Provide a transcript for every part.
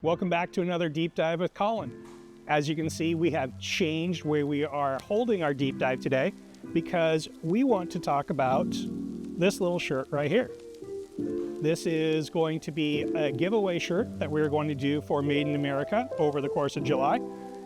Welcome back to another deep dive with Colin. As you can see, we have changed where we are holding our deep dive today because we want to talk about this little shirt right here. This is going to be a giveaway shirt that we're going to do for Made in America over the course of July.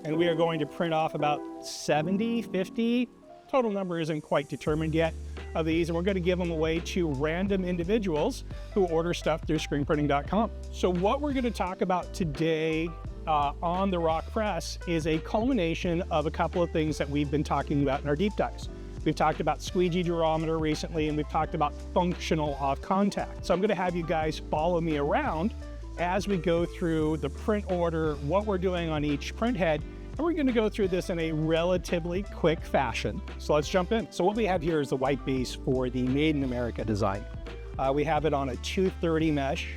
And we are going to print off about 70, 50, total number isn't quite determined yet, of these, and we're going to give them away to random individuals who order stuff through screenprinting.com. So what we're going to talk about today on the Rock Press is a culmination of a couple of things that we've been talking about in our deep dives. We've talked about Squeegee Durometer recently, and we've talked about functional off contact. So I'm going to have you guys follow me around as we go through the print order, what we're doing on each print head, and we're going to go through this in a relatively quick fashion. So let's jump in. So what we have here is the white base for the Made in America design. We have it on a 230 mesh,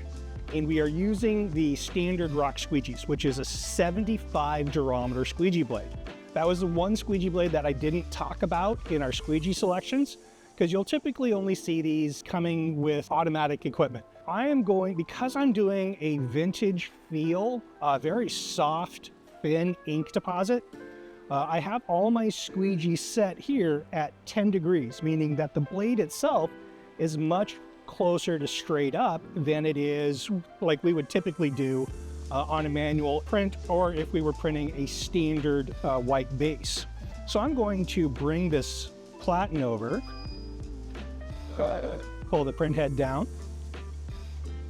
and we are using the standard Rock Squeegees, which is a 75 Durometer squeegee blade. That was the one squeegee blade that I didn't talk about in our squeegee selections, because you'll typically only see these coming with automatic equipment. Because I'm doing a vintage feel, very soft, thin ink deposit, I have all my squeegees set here at 10 degrees, meaning that the blade itself is much closer to straight up than it is like we would typically do on a manual print, or if we were printing a standard white base. So I'm going to bring this platen over, pull the print head down,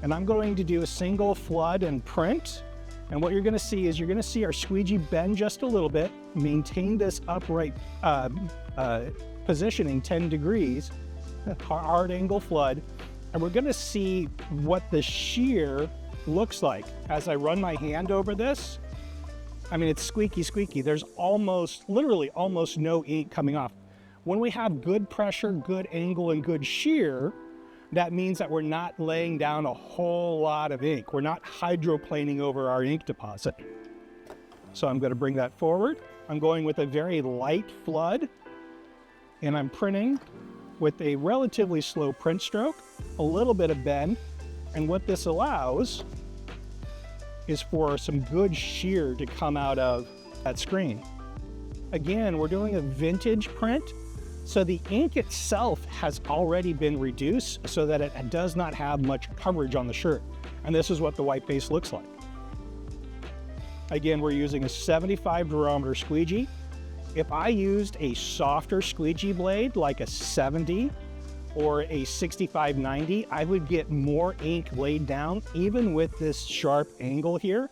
and I'm going to do a single flood and print. And what you're going to see is you're going to see our squeegee bend just a little bit, maintain this upright positioning 10 degrees, hard angle flood, and we're going to see what the shear looks like. As I run my hand over this, I mean, it's squeaky, squeaky. There's literally almost no ink coming off. When we have good pressure, good angle, and good shear, that means that we're not laying down a whole lot of ink. We're not hydroplaning over our ink deposit. So I'm going to bring that forward. I'm going with a very light flood, and I'm printing with a relatively slow print stroke, a little bit of bend, and what this allows is for some good shear to come out of that screen. Again, we're doing a vintage print, so the ink itself has already been reduced so that it does not have much coverage on the shirt. And this is what the white base looks like. Again, we're using a 75 Durometer squeegee. If I used a softer squeegee blade like a 70 or a 65-90, I would get more ink laid down even with this sharp angle here,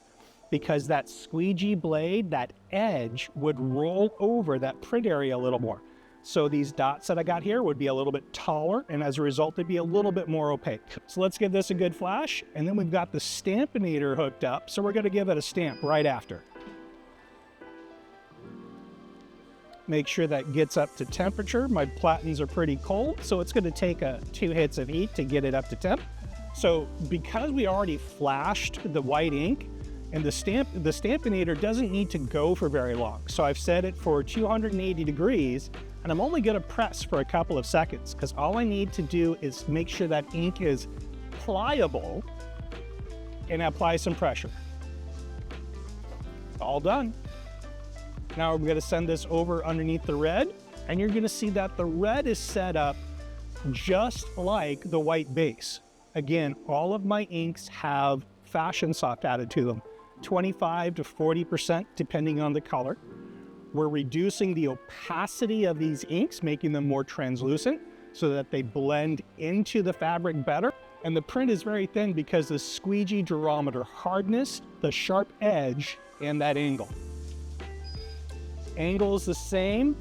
because that squeegee blade, that edge, would roll over that print area a little more. So these dots that I got here would be a little bit taller, and as a result, they'd be a little bit more opaque. So let's give this a good flash, and then we've got the Stampinator hooked up, so we're going to give it a stamp right after. Make sure that gets up to temperature. My platens are pretty cold, so it's going to take 2 hits of heat to get it up to temp. So because we already flashed the white ink, and the Stampinator doesn't need to go for very long. So I've set it for 280 degrees, and I'm only going to press for a couple of seconds, because all I need to do is make sure that ink is pliable and apply some pressure. All done. Now we're going to send this over underneath the red, and you're going to see that the red is set up just like the white base. Again, all of my inks have Fashion Soft added to them, 25 to 40% depending on the color. We're reducing the opacity of these inks, making them more translucent so that they blend into the fabric better. And the print is very thin because the Squeegee Durometer hardness, the sharp edge, and that angle. Angle is the same,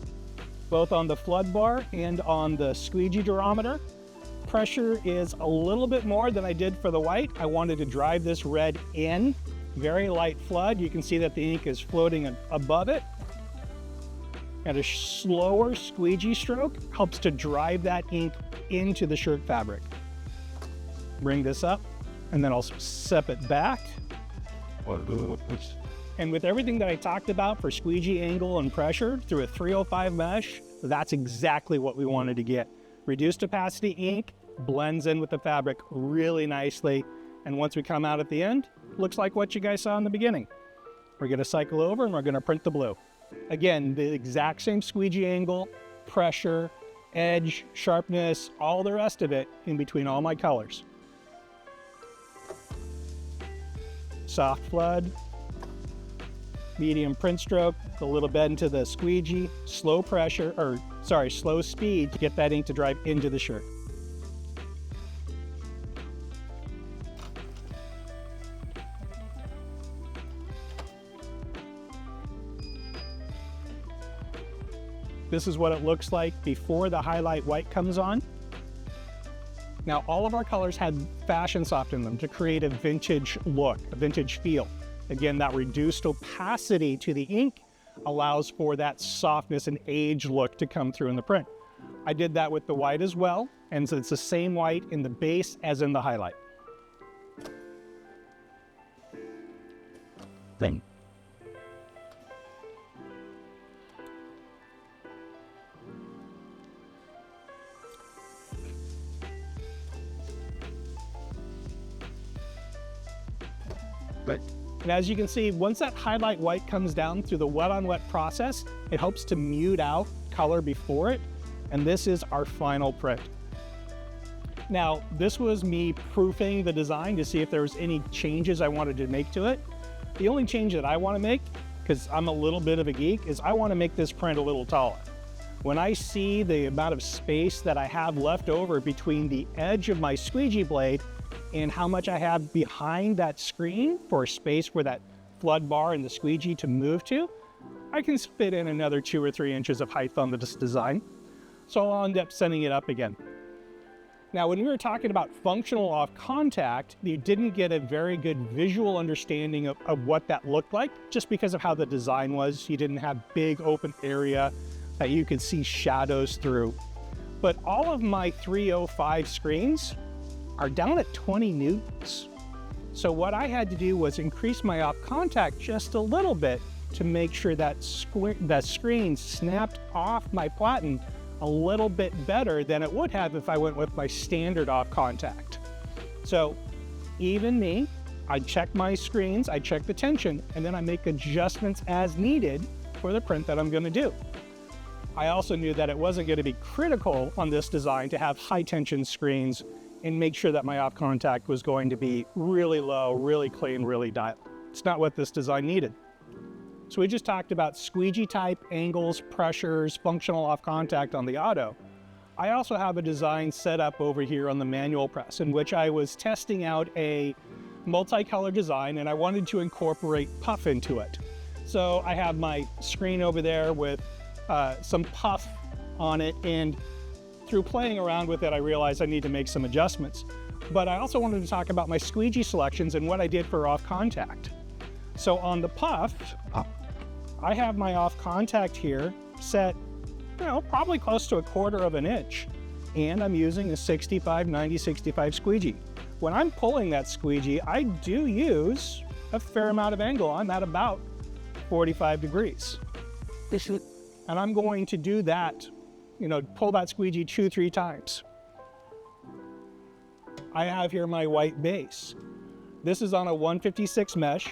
both on the flood bar and on the Squeegee Durometer. Pressure is a little bit more than I did for the white. I wanted to drive this red in. Very light flood. You can see that the ink is floating above it. And a slower squeegee stroke helps to drive that ink into the shirt fabric. Bring this up, and then I'll step it back. And with everything that I talked about for squeegee angle and pressure through a 305 mesh, that's exactly what we wanted to get. Reduced opacity ink blends in with the fabric really nicely, and once we come out at the end, looks like what you guys saw in the beginning. We're going to cycle over and we're going to print the blue. Again, the exact same squeegee angle, pressure, edge, sharpness, all the rest of it in between all my colors. Soft flood, medium print stroke, a little bend into the squeegee, slow speed to get that ink to dry into the shirt. This is what it looks like before the highlight white comes on. Now, all of our colors had fashion soft in them to create a vintage look, a vintage feel. Again, that reduced opacity to the ink allows for that softness and age look to come through in the print. I did that with the white as well, and so it's the same white in the base as in the highlight. Thing. And as you can see, once that highlight white comes down through the wet on wet process, it helps to mute out color before it. And this is our final print. Now, this was me proofing the design to see if there was any changes I wanted to make to it. The only change that I want to make, because I'm a little bit of a geek, is I want to make this print a little taller. When I see the amount of space that I have left over between the edge of my squeegee blade and how much I have behind that screen for space for that flood bar and the squeegee to move to, I can fit in another 2 or 3 inches of height on this design. So I'll end up sending it up again. Now, when we were talking about functional off contact, you didn't get a very good visual understanding of what that looked like, just because of how the design was. You didn't have big open area that you could see shadows through. But all of my 305 screens are down at 20 newtons. So what I had to do was increase my off contact just a little bit to make sure that screen snapped off my platen a little bit better than it would have if I went with my standard off contact. So even me, I check my screens, I check the tension, and then I make adjustments as needed for the print that I'm going to do. I also knew that it wasn't going to be critical on this design to have high tension screens and make sure that my off contact was going to be really low, really clean, really dialed. It's not what this design needed. So we just talked about squeegee type, angles, pressures, functional off contact on the auto. I also have a design set up over here on the manual press in which I was testing out a multicolor design and I wanted to incorporate puff into it. So I have my screen over there with some puff on it, and through playing around with it, I realized I need to make some adjustments. But I also wanted to talk about my squeegee selections and what I did for off contact. So on the puff, I have my off contact here set, probably close to 1/4 of an inch. And I'm using a 65, 90, 65 squeegee. When I'm pulling that squeegee, I do use a fair amount of angle. I'm at about 45 degrees. And I'm going to do that, pull that squeegee 2-3 times. I have here my white base. This is on a 156 mesh.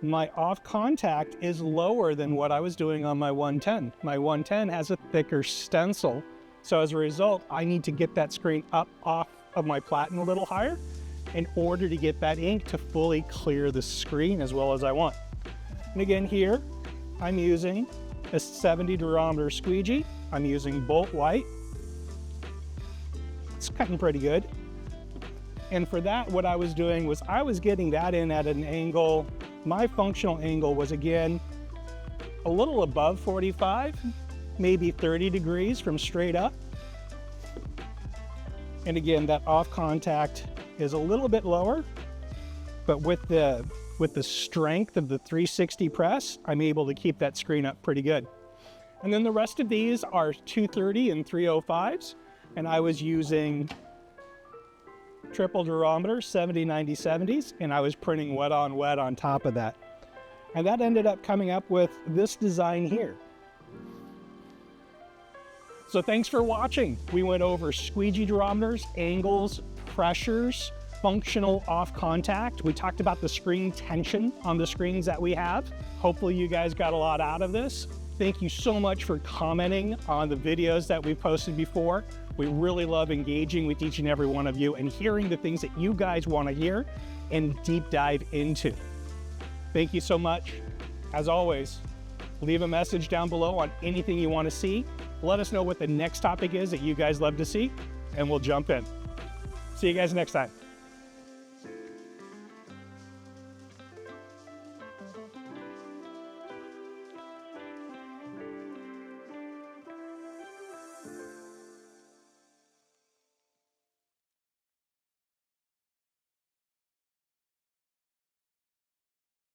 My off contact is lower than what I was doing on my 110. My 110 has a thicker stencil. So as a result, I need to get that screen up off of my platen a little higher in order to get that ink to fully clear the screen as well as I want. And again here, I'm using a 70 Durometer squeegee. I'm using bolt white. It's cutting pretty good. And for that, what I was doing was I was getting that in at an angle. My functional angle was, again, a little above 45, maybe 30 degrees from straight up. And again, that off contact is a little bit lower, but with the strength of the 360 press, I'm able to keep that screen up pretty good. And then the rest of these are 230 and 305s, and I was using triple durometer, 70, 90, 70s, and I was printing wet on top of that. And that ended up coming up with this design here. So thanks for watching. We went over squeegee durometers, angles, pressures, functional off contact. We talked about the screen tension on the screens that we have. Hopefully you guys got a lot out of this. Thank you so much for commenting on the videos that we posted before. We really love engaging with each and every one of you and hearing the things that you guys want to hear and deep dive into. Thank you so much. As always, leave a message down below on anything you want to see. Let us know what the next topic is that you guys love to see, and we'll jump in. See you guys next time.